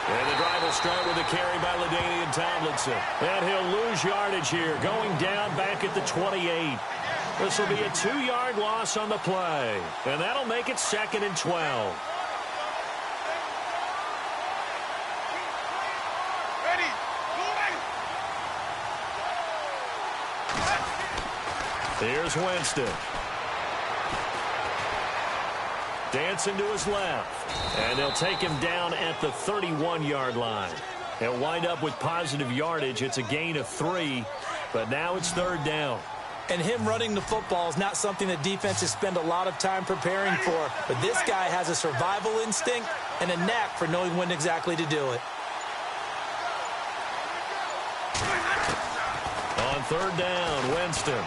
And the drive will start with a carry by LaDainian Tomlinson. And he'll lose yardage here, going down back at the 28. This will be a 2-yard loss on the play. And that'll make it 2nd and 12. Here's Winston. Dancing to his left. And they'll take him down at the 31-yard line. He'll wind up with positive yardage. It's a gain of 3, but now it's 3rd down. And him running the football is not something that defenses spend a lot of time preparing for. But this guy has a survival instinct and a knack for knowing when exactly to do it. On 3rd down, Winston.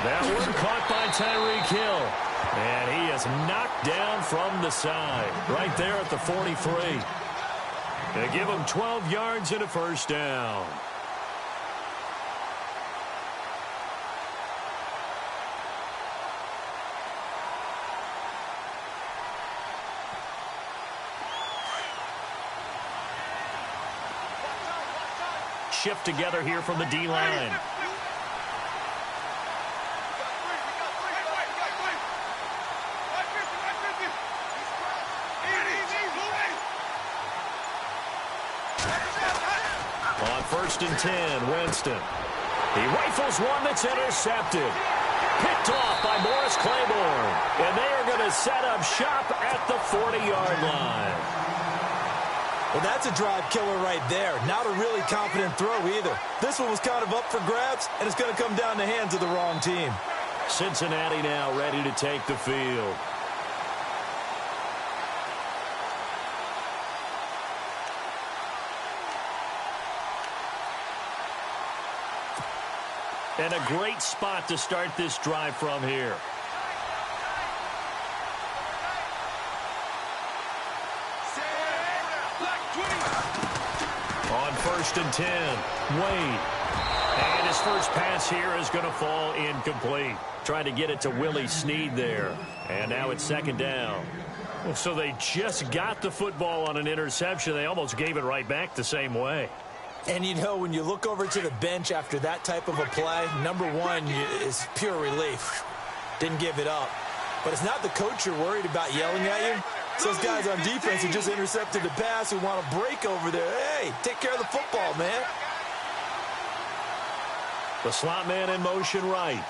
That one caught by Tyreek Hill. And he is knocked down from the side, right there at the 43. They give him 12 yards and a 1st down. Shift together here from the D-line. On 1st and 10, Winston. He rifles one that's intercepted. Picked off by Morris Claiborne. And they are going to set up shop at the 40-yard line. Well, that's a drive killer right there. Not a really confident throw either. This one was kind of up for grabs, and it's going to come down the hands of the wrong team. Cincinnati now ready to take the field. And a great spot to start this drive from here. On 1st and 10, Wade. And his first pass here is going to fall incomplete. Trying to get it to Willie Snead there. And now it's 2nd down. So they just got the football on an interception. They almost gave it right back the same way. And, you know, when you look over to the bench after that type of a play, number one is pure relief. Didn't give it up. But it's not the coach you're worried about yelling at you. It's those guys on defense who just intercepted the pass who want to break over there. Hey, take care of the football, man. The slot man in motion right.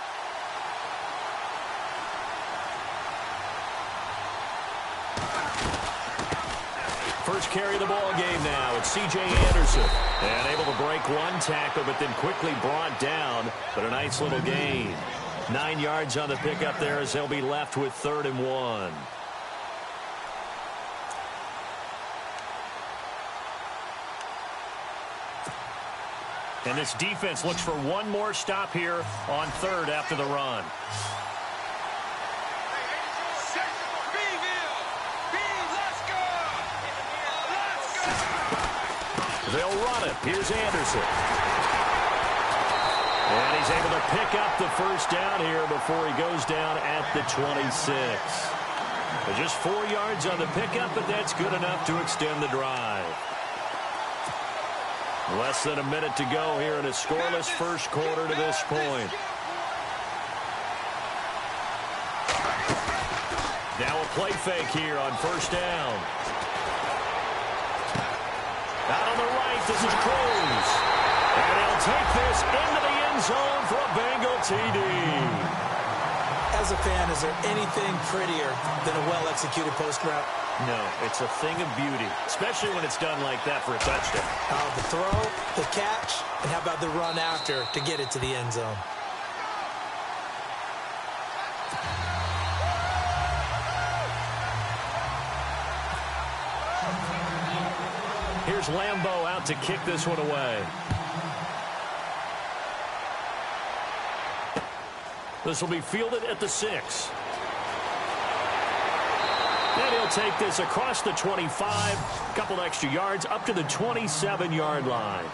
First carry of the ball game now. It's C.J. Anderson. And able to break one tackle, but then quickly brought down. But a nice little gain. 9 yards on the pickup there as they'll be left with 3rd and 1. And this defense looks for one more stop here on 3rd after the run. They'll run it. Here's Anderson. And he's able to pick up the 1st down here before he goes down at the 26. But just 4 yards on the pickup, but that's good enough to extend the drive. Less than a minute to go here in a scoreless first quarter to this point. Now a play fake here on 1st down. Out on the right, this is Cruz. And he'll take this into the end zone for a Bengal TD. As a fan, is there anything prettier than a well-executed post route? No, it's a thing of beauty, especially when it's done like that for a touchdown. The throw, the catch, and how about the run after to get it to the end zone? Here's Lambeau out to kick this one away. This will be fielded at the 6. And he'll take this across the 25, a couple extra yards, up to the 27-yard line.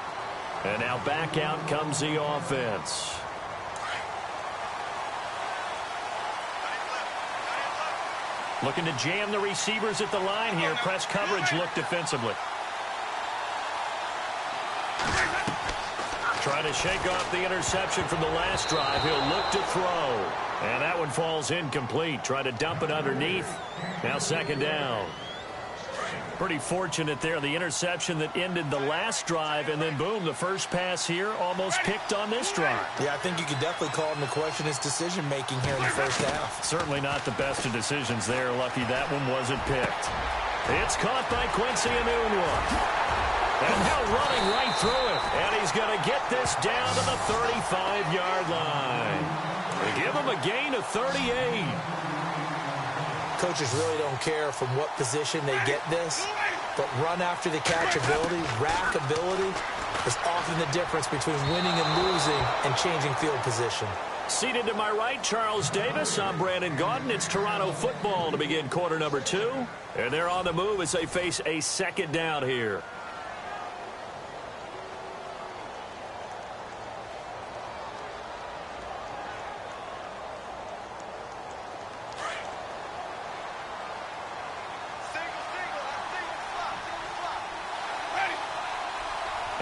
And now back out comes the offense. Looking to jam the receivers at the line here. Press coverage look defensively. Trying to shake off the interception from the last drive. He'll look to throw. And that one falls incomplete. Try to dump it underneath. Now second down. Pretty fortunate there. The interception that ended the last drive, and then boom, the first pass here almost picked on this drive. Yeah, I think you could definitely call into question his decision-making here in the first half. Certainly not the best of decisions there. Lucky that one wasn't picked. It's caught by Quincy Enunwa. And now running right through it. And he's going to get this down to the 35-yard line. They give him a gain of 38. Coaches really don't care from what position they get this, but run after the catch ability, rack ability, is often the difference between winning and losing and changing field position. Seated to my right, Charles Davis. I'm Brandon Gaudin. It's Toronto football to begin quarter number 2. And they're on the move as they face a second down here.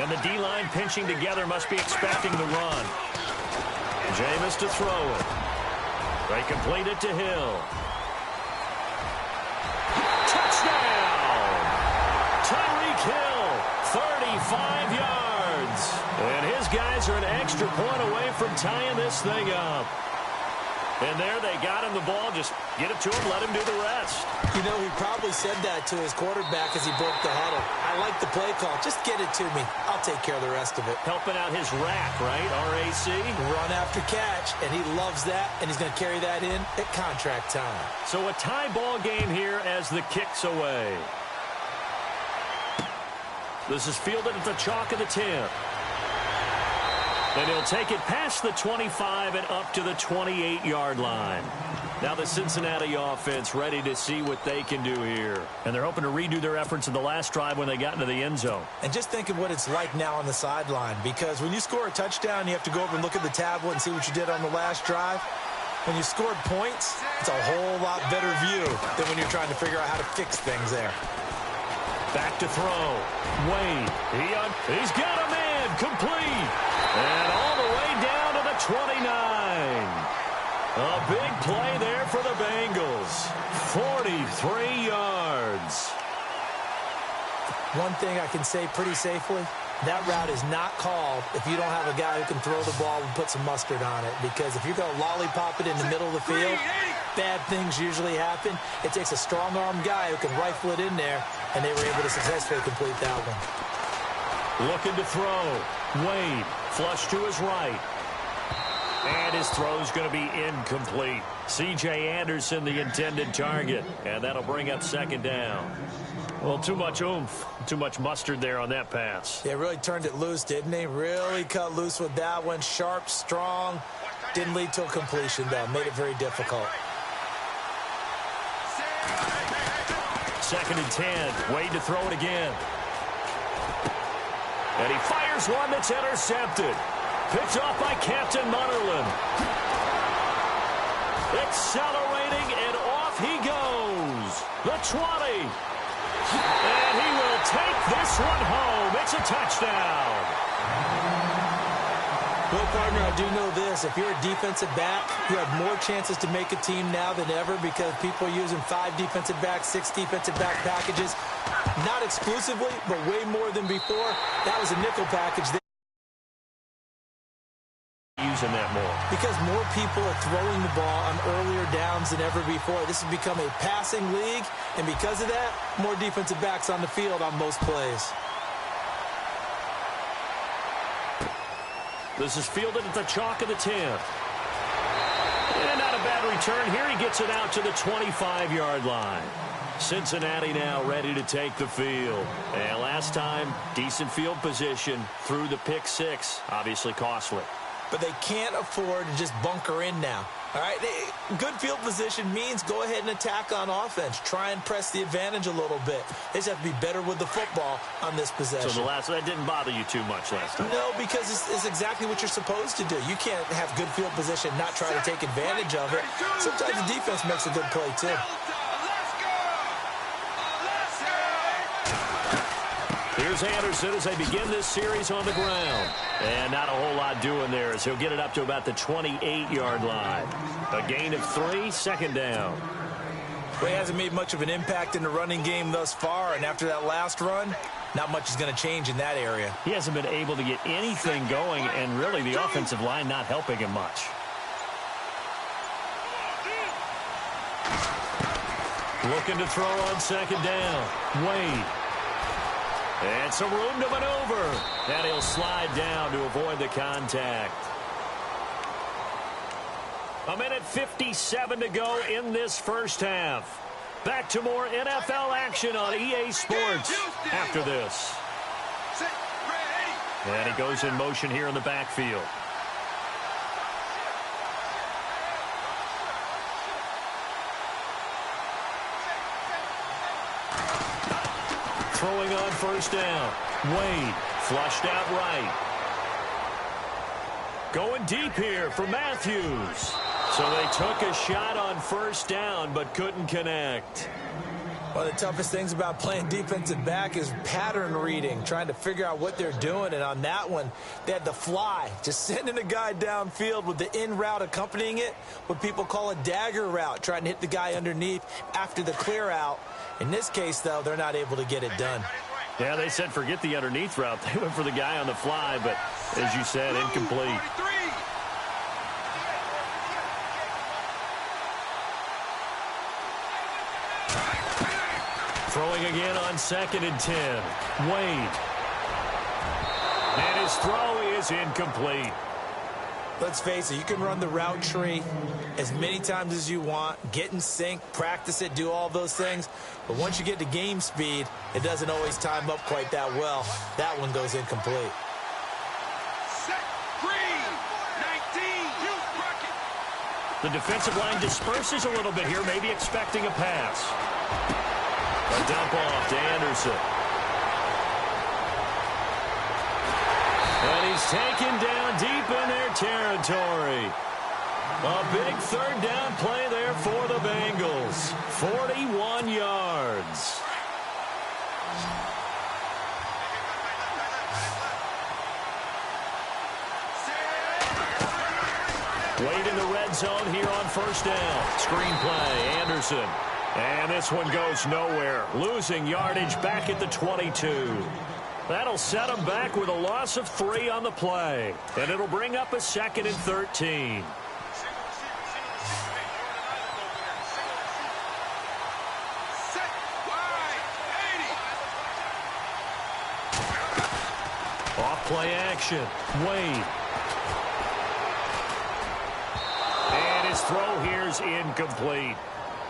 And the D-line pinching together must be expecting the run. Jameis to throw it. They complete it to Hill. Touchdown! Tyreek Hill, 35 yards. And his guys are an extra point away from tying this thing up. And there they got him the ball. Just get it to him, let him do the rest. You know, he probably said that to his quarterback as he broke the huddle. I like the play call. Just get it to me. I'll take care of the rest of it. Helping out his rack, right? RAC. Run after catch, and he loves that, and he's going to carry that in at contract time. So a tie ball game here as the kick's away. This is fielded at the chalk of the 10. And he'll take it past the 25 and up to the 28-yard line. Now the Cincinnati offense ready to see what they can do here. And they're hoping to redo their efforts in the last drive when they got into the end zone. And just think of what it's like now on the sideline, because when you score a touchdown, you have to go over and look at the tablet and see what you did on the last drive. When you scored points, it's a whole lot better view than when you're trying to figure out how to fix things there. Back to throw. Wade. He's got a man. Complete. And all the way down to the 29. A big play there for the Bengals. 43 yards. One thing I can say pretty safely, that route is not called if you don't have a guy who can throw the ball and put some mustard on it. Because if you're going to lollipop it in the middle of the field, bad things usually happen. It takes a strong-armed guy who can rifle it in there, and they were able to successfully complete that one. Looking to throw. Wade, flush to his right. And his throw's going to be incomplete. C.J. Anderson, the intended target. And that'll bring up second down. Well, too much oomph, too much mustard there on that pass. Yeah, really turned it loose, didn't he? Really cut loose with that one. Sharp, strong. Didn't lead to a completion, though. Made it very difficult. 2nd and 10. Wade to throw it again. And he fires one that's intercepted. Picked off by Captain Munnerlyn. Accelerating, and off he goes. The 20. And he will take this one home. It's a touchdown. Well, partner, I do know this. If you're a defensive back, you have more chances to make a team now than ever because people are using 5 defensive backs, 6 defensive back packages. Not exclusively, but way more than before. That was a nickel package. Using that more. Because more people are throwing the ball on earlier downs than ever before. This has become a passing league, and because of that, more defensive backs on the field on most plays. This is fielded at the chalk of the 10. And not a bad return here. He gets it out to the 25-yard line. Cincinnati now ready to take the field. And last time, decent field position through the pick 6. Obviously costly. But they can't afford to just bunker in now. All right, good field position means go ahead and attack on offense. Try and press the advantage a little bit. They just have to be better with the football on this possession. So that didn't bother you too much last time? No, because it's exactly what you're supposed to do. You can't have good field position, not try to take advantage of it. Sometimes the defense makes a good play, too. Here's Anderson as they begin this series on the ground. And not a whole lot doing there as he'll get it up to about the 28-yard line. A gain of 3, second down. Well, he hasn't made much of an impact in the running game thus far, and after that last run, not much is going to change in that area. He hasn't been able to get anything going, and really the offensive line not helping him much. Looking to throw on second down. Wade. And some room to maneuver. And he'll slide down to avoid the contact. 1:57 to go in this first half. Back to more NFL action on EA Sports after this. And he goes in motion here in the backfield. Throwing on first down. Wade flushed out right. Going deep here for Matthews. So they took a shot on first down but couldn't connect. One of the toughest things about playing defensive back is pattern reading, trying to figure out what they're doing. And on that one, they had the fly, just sending a guy downfield with the in route accompanying it, what people call a dagger route, trying to hit the guy underneath after the clear out. In this case, though, they're not able to get it done. Yeah, they said forget the underneath route. They went for the guy on the fly, but as you said, incomplete. Throwing again on 2nd and 10. Wade. And his throw is incomplete. Let's face it, you can run the route tree as many times as you want, get in sync, practice it, do all those things. But once you get to game speed, it doesn't always time up quite that well. That one goes incomplete. The defensive line disperses a little bit here, maybe expecting a pass. A dump off to Anderson. And he's taken down deep in their territory. A big third down play there for the Bengals. 41 yards. Wade in the red zone here on first down. Screen play, Anderson. And this one goes nowhere. Losing yardage back at the 22. That'll set them back with a loss of 3 on the play. And it'll bring up a 2nd and 13. Off play action. Wade. And his throw here's incomplete.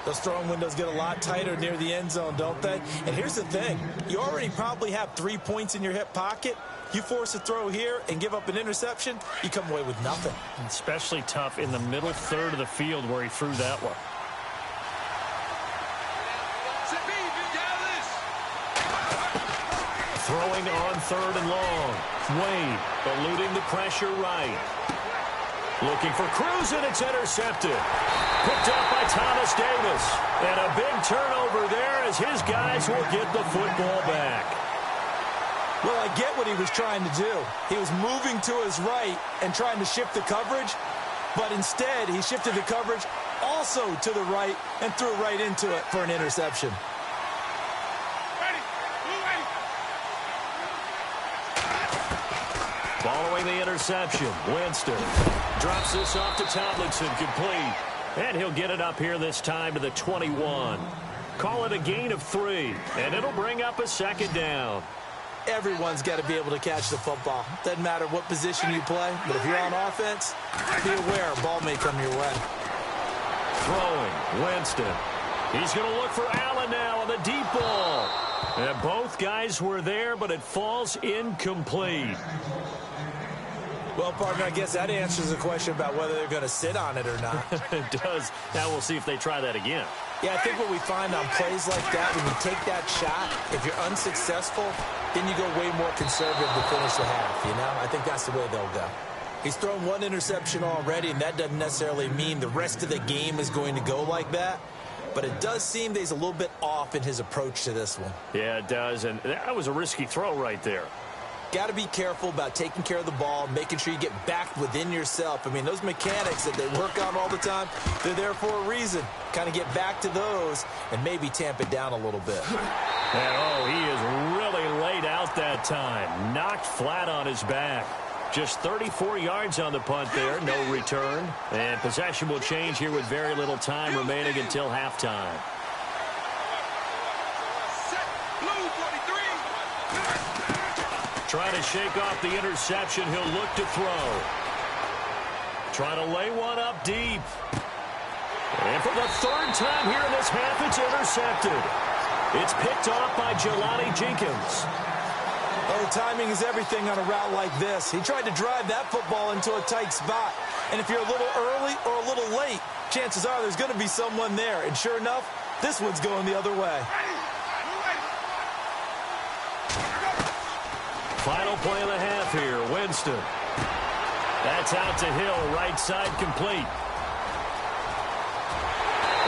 Those throwing windows get a lot tighter near the end zone, don't they? And here's the thing. You already probably have 3 points in your hip pocket. You force a throw here and give up an interception, you come away with nothing. Especially tough in the middle third of the field where he threw that one. Throwing on 3rd and long. Wade eluding the pressure right. Looking for Cruz, and it's intercepted. Picked up by Thomas Davis. And a big turnover there as his guys will get the football back. Well, I get what he was trying to do. He was moving to his right and trying to shift the coverage, but instead he shifted the coverage also to the right and threw right into it for an interception. Following the interception, Winston drops this off to Tomlinson, complete. And he'll get it up here this time to the 21. Call it a gain of 3, and it'll bring up a 2nd down. Everyone's got to be able to catch the football. Doesn't matter what position you play, but if you're on offense, be aware a ball may come your way. Throwing, Winston. He's going to look for Allen now on the deep ball. And both guys were there, but it falls incomplete. Well, partner, I guess that answers the question about whether they're going to sit on it or not. It does. Now we'll see if they try that again. Yeah, I think what we find on plays like that, when you take that shot, if you're unsuccessful, then you go way more conservative to finish the half, you know? I think that's the way they'll go. He's thrown 1 interception already, and that doesn't necessarily mean the rest of the game is going to go like that. but it does seem that he's a little bit off in his approach to this one. Yeah, it does, and that was a risky throw right there. Got to be careful about taking care of the ball, making sure you get back within yourself. I mean, those mechanics that they work on all the time, they're there for a reason. Kind of get back to those and maybe tamp it down a little bit. And, oh, he is really laid out that time. Knocked flat on his back. Just 34 yards on the punt there, no return. And possession will change here with very little time remaining until halftime. Trying to shake off the interception. He'll look to throw. Trying to lay one up deep. And for the third time here in this half, it's intercepted. It's picked off by Jelani Jenkins. Oh, timing is everything on a route like this. He tried to drive that football into a tight spot. And if you're a little early or a little late, chances are there's going to be someone there. And sure enough, this one's going the other way. Final play of the half here. Winston. That's out to Hill. Right side complete.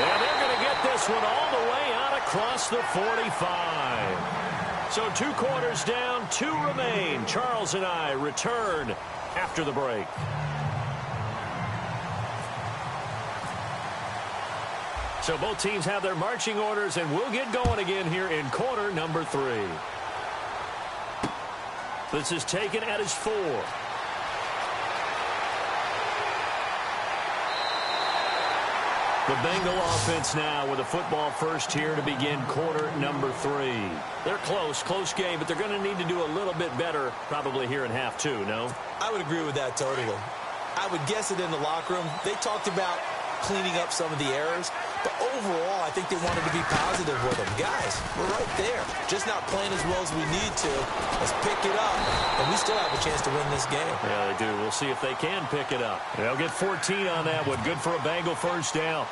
And they're going to get this one all the way out across the 45. So 2 quarters down, 2 remain. Charles and I return after the break. So both teams have their marching orders, and we'll get going again here in quarter number 3. This is taken at his 4. The Bengal offense now with a football first here to begin quarter number 3. They're close game, but they're going to need to do a little bit better probably here in half 2, no? I would agree with that totally. I would guess it in the locker room. They talked about cleaning up some of the errors, but overall, I think they wanted to be positive with them. Guys, we're right there. Just not playing as well as we need to. Let's pick it up, and we still have a chance to win this game. Yeah, they do. We'll see if they can pick it up. They'll get 14 on that one. Good for a Bengal first down.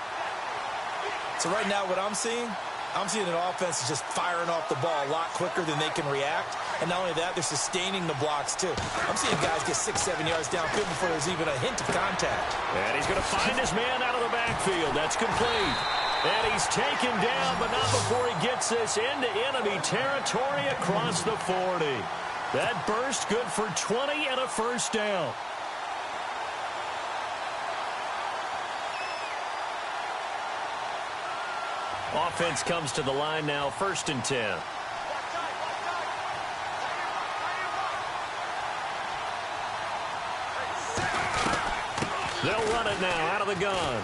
So right now, what I'm seeing an offense is just firing off the ball a lot quicker than they can react. And not only that, they're sustaining the blocks, too. I'm seeing guys get 6-7 yards downfield before there's even a hint of contact. And he's going to find his man out of the backfield. That's complete. And he's taken down, but not before he gets this into enemy territory across the 40. That burst good for 20 and a first down. Offense comes to the line now, 1st and 10. They'll run it now out of the gun.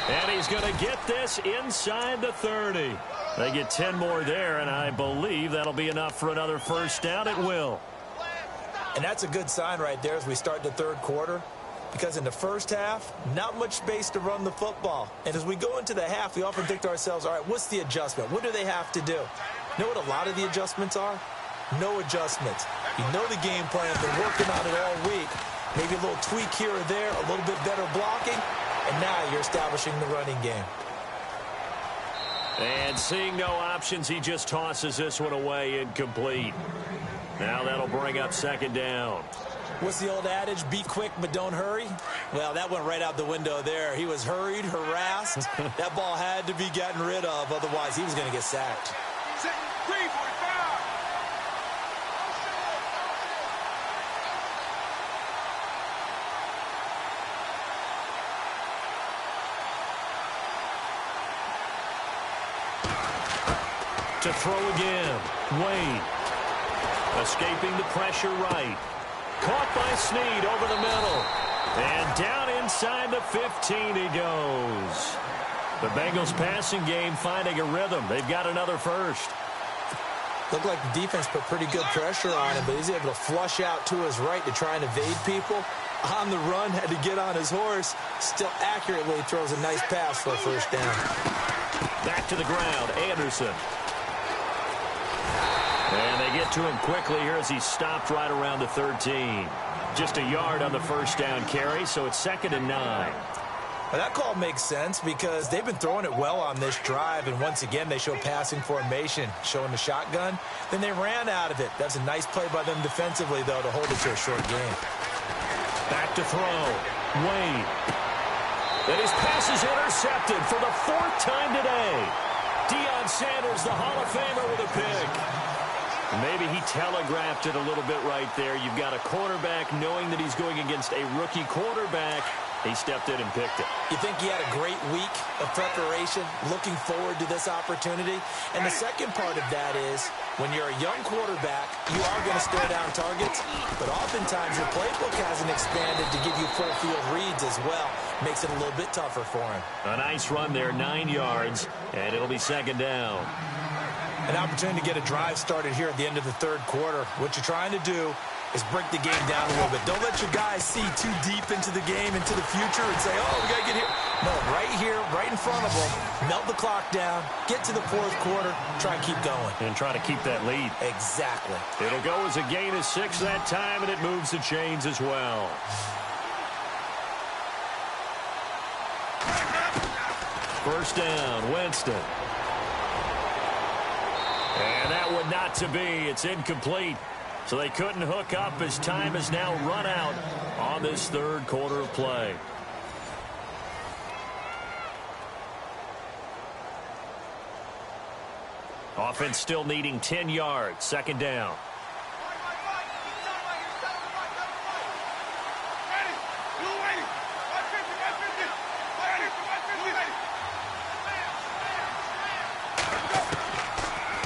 And he's going to get this inside the 30. They get 10 more there, and I believe that'll be enough for another first down. It will. And that's a good sign right there as we start the 3rd quarter. Because in the first half, not much space to run the football. And as we go into the half, we often think to ourselves, all right, what's the adjustment? What do they have to do? You know what a lot of the adjustments are? No adjustments. You know the game plan. They're working on it all week. Maybe a little tweak here or there, a little bit better blocking, and now you're establishing the running game. And seeing no options, he just tosses this one away, incomplete. Now that'll bring up 2nd down. What's the old adage? Be quick, but don't hurry? Well, that went right out the window there. He was hurried, harassed. That ball had to be gotten rid of, otherwise he was going to get sacked. To throw again. Wade. Escaping the pressure right. Caught by Snead over the middle. And down inside the 15 he goes. The Bengals passing game finding a rhythm. They've got another first. Looked like the defense put pretty good pressure on him, but he's able to flush out to his right to try and evade people. On the run, had to get on his horse. Still accurately throws a nice pass for a first down. Back to the ground, Anderson. And they get to him quickly here as he stopped right around the 13. Just a yard on the first down carry, so it's 2nd and 9. Well, that call makes sense because they've been throwing it well on this drive, and once again they show passing formation, showing the shotgun. Then they ran out of it. That's a nice play by them defensively, though, to hold it to a short game. Back to throw. Wade. And his pass is intercepted for the 4th time today. Deion Sanders, the Hall of Famer, with a pick. Maybe he telegraphed it a little bit right there. You've got a quarterback knowing that he's going against a rookie quarterback. He stepped in and picked it. You think he had a great week of preparation, looking forward to this opportunity? And the second part of that is, when you're a young quarterback, you are going to stare down targets, but oftentimes your playbook hasn't expanded to give you full field reads as well. Makes it a little bit tougher for him. A nice run there, 9 yards, and it'll be 2nd down. An opportunity to get a drive started here at the end of the 3rd quarter. What you're trying to do is break the game down a little bit. Don't let your guys see too deep into the game, into the future, and say, oh, we got to get here. No, right here, right in front of them. Melt the clock down, get to the 4th quarter, try and keep going. And try to keep that lead. Exactly. It'll go as a gain of 6 that time, and it moves the chains as well. First down, Winston. And that one not to be. It's incomplete. So they couldn't hook up as time has now run out on this 3rd quarter of play. Offense still needing 10 yards. 2nd down.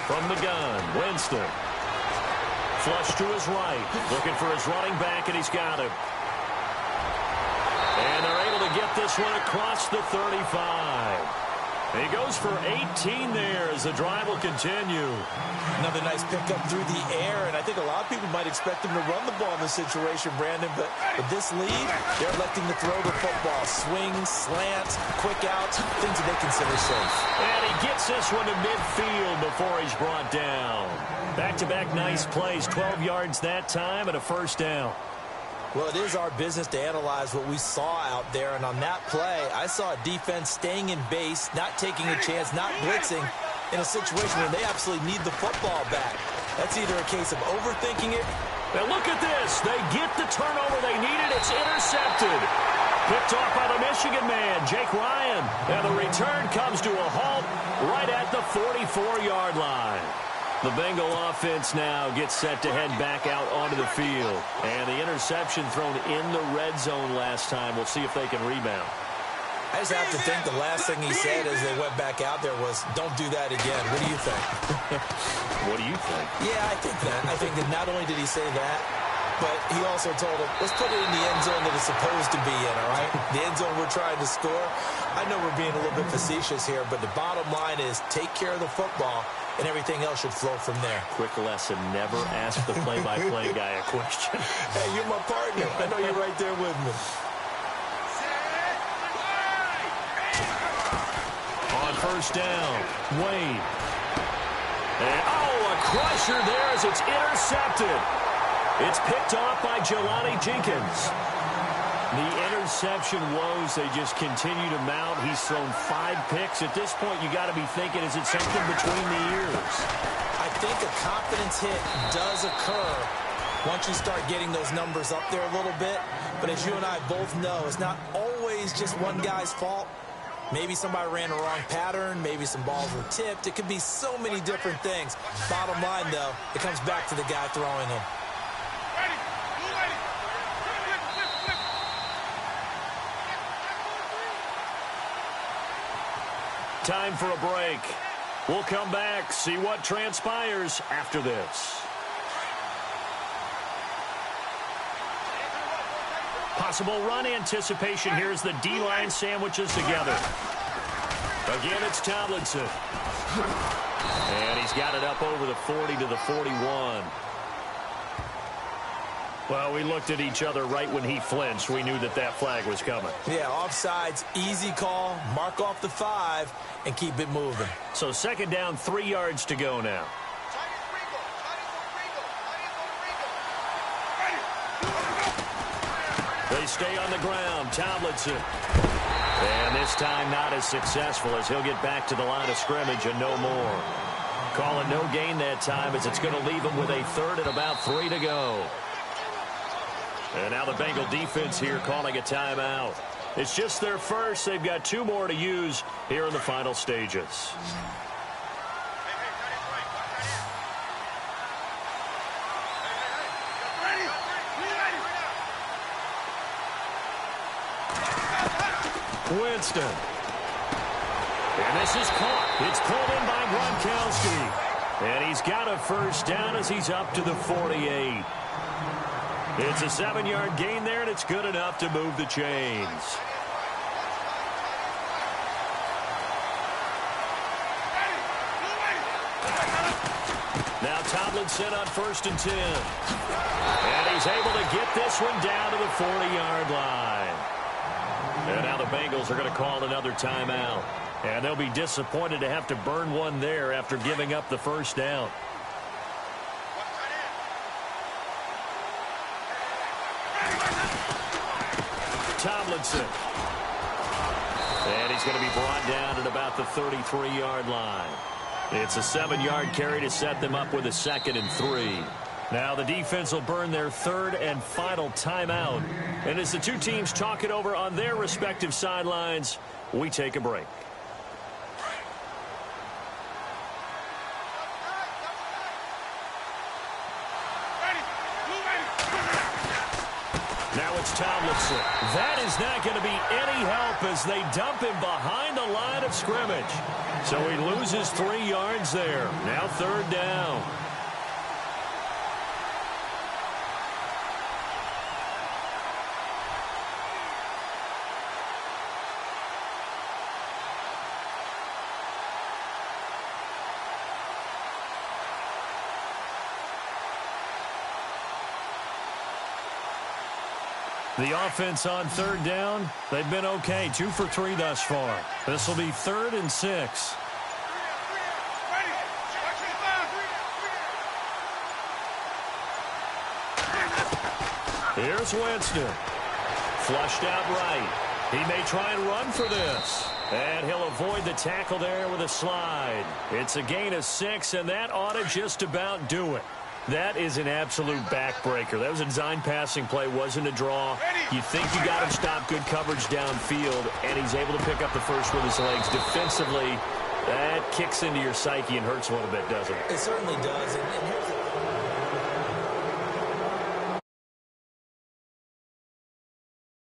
From the gun, Winston. Flush to his right. Looking for his running back, and he's got him. And they're able to get this one across the 35. He goes for 18 there as the drive will continue. Another nice pickup through the air, and I think a lot of people might expect him to run the ball in this situation, Brandon, but with this lead, they're electing to throw the football. Swings, slants, quick outs, things that they consider safe. And he gets this one to midfield before he's brought down. Back-to-back nice plays, 12 yards that time and a 1st down. Well, it is our business to analyze what we saw out there, and on that play, I saw a defense staying in base, not taking a chance, not blitzing, in a situation where they absolutely need the football back. That's either a case of overthinking it. Now look at this. They get the turnover they needed. It's intercepted. Picked off by the Michigan man, Jake Ryan. And the return comes to a halt right at the 44-yard line. The Bengal offense now gets set to head back out onto the field. And the interception thrown in the red zone last time. We'll see if they can rebound. I just have to think the last thing he said as they went back out there was, don't do that again. What do you think? What do you think? Yeah, I think that. I think that not only did he say that, but he also told him, let's put it in the end zone that it's supposed to be in, all right? The end zone we're trying to score. I know we're being a little bit facetious here, but the bottom line is take care of the football, and everything else should flow from there. Quick lesson, never ask the play-by-play guy a question. Hey, you're my partner. I know you're right there with me. On 1st down, Wade. And, a crusher there as it's intercepted. It's picked off by Jelani Jenkins. The interception woes, they just continue to mount. He's thrown 5 picks. At this point, you got to be thinking, is it something between the ears? I think a confidence hit does occur once you start getting those numbers up there a little bit. But as you and I both know, it's not always just one guy's fault. Maybe somebody ran a wrong pattern. Maybe some balls were tipped. It could be so many different things. Bottom line, though, it comes back to the guy throwing them. Time for a break. We'll come back, see what transpires after this. Possible run anticipation here as the D-line sandwiches together. Again, it's Tomlinson. And he's got it up over the 40 to the 41. Well, we looked at each other right when he flinched. We knew that that flag was coming. Yeah, offsides, easy call, mark off the 5, and keep it moving. So 2nd down, 3 yards to go now. They stay on the ground, Tomlinson. And this time not as successful as he'll get back to the line of scrimmage and no more. Calling no gain that time as it's going to leave him with a 3rd and about 3 to go. And now the Bengal defense here calling a timeout. It's just their first. They've got 2 more to use here in the final stages. Winston. And this is caught. It's pulled in by Gronkowski. And he's got a first down as he's up to the 48. It's a 7-yard gain there, and it's good enough to move the chains. Now Tomlinson on 1st and 10. And he's able to get this one down to the 40-yard line. And now the Bengals are going to call another timeout. And they'll be disappointed to have to burn one there after giving up the first down. Tomlinson. And he's going to be brought down at about the 33-yard line. It's a 7-yard carry to set them up with a 2nd and 3. Now the defense will burn their 3rd and final timeout. And as the two teams talk it over on their respective sidelines, we take a break. Now it's Tomlinson. That is not going to be any help as they dump him behind the line of scrimmage. So he loses 3 yards there. Now 3rd down. The offense on 3rd down, they've been okay. 2 for 3 thus far. This will be 3rd and 6. Here's Winston. Flushed out right. He may try and run for this. And he'll avoid the tackle there with a slide. It's a gain of 6, and that ought to just about do it. That is an absolute backbreaker. That was a design passing play, wasn't a draw. You think you got him stopped, good coverage downfield, and he's able to pick up the first with his legs. Defensively, that kicks into your psyche and hurts a little bit, doesn't it? It certainly does. And here's the